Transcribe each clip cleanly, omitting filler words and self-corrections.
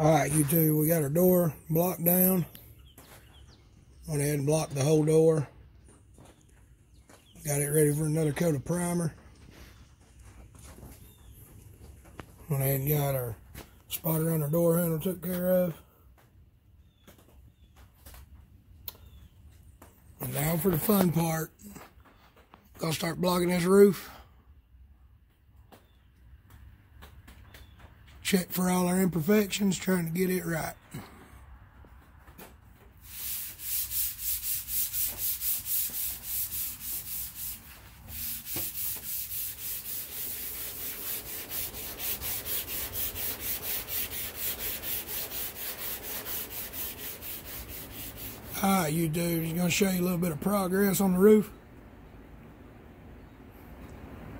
Alright, YouTube, we got our door blocked down. Went ahead and blocked the whole door. Got it ready for another coat of primer. Went ahead and got our spot around our door handle took care of. And now for the fun part. Gonna start blocking this roof. Check for all our imperfections, trying to get it right. Alright, you dudes, I'm going to show you a little bit of progress on the roof.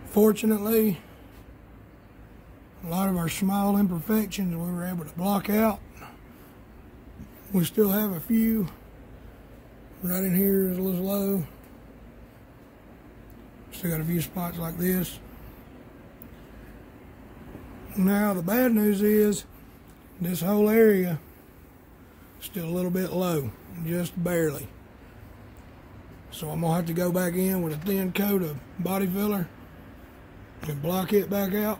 Fortunately, a lot of our small imperfections we were able to block out. We still have a few. Right in here is a little low. Still got a few spots like this. Now the bad news is this whole area is still a little bit low, just barely. So I'm gonna have to go back in with a thin coat of body filler and block it back out.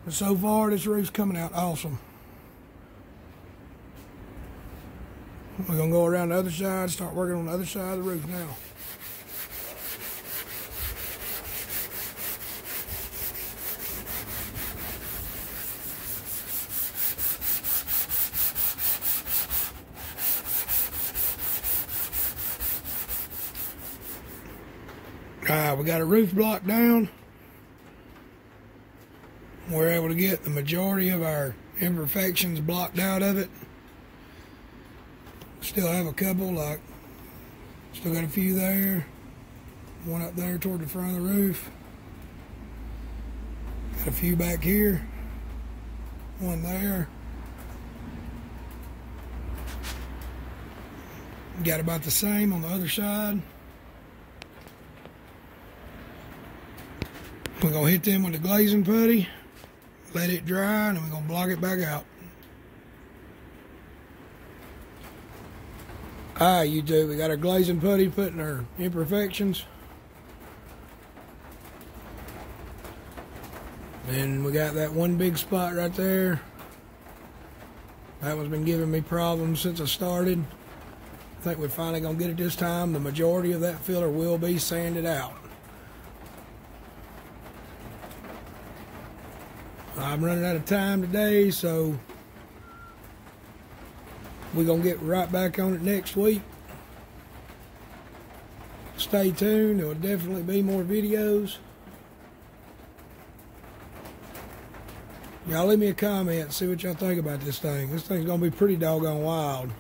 But so far, this roof's coming out awesome. We're going to go around the other side, start working on the other side of the roof now. Alright, we got a roof block down. We're able to get the majority of our imperfections blocked out of it. Still have a couple, like, still got a few there. One up there toward the front of the roof. Got a few back here. One there. Got about the same on the other side. We're going to hit them with the glazing putty. Let it dry, and then we're going to block it back out. Alright, YouTube, we got our glazing putty putting our imperfections. And we got that one big spot right there. That one's been giving me problems since I started. I think we're finally going to get it this time. The majority of that filler will be sanded out. I'm running out of time today, so we're going to get right back on it next week. Stay tuned. There will definitely be more videos. Y'all leave me a comment and see what y'all think about this thing. This thing's going to be pretty doggone wild.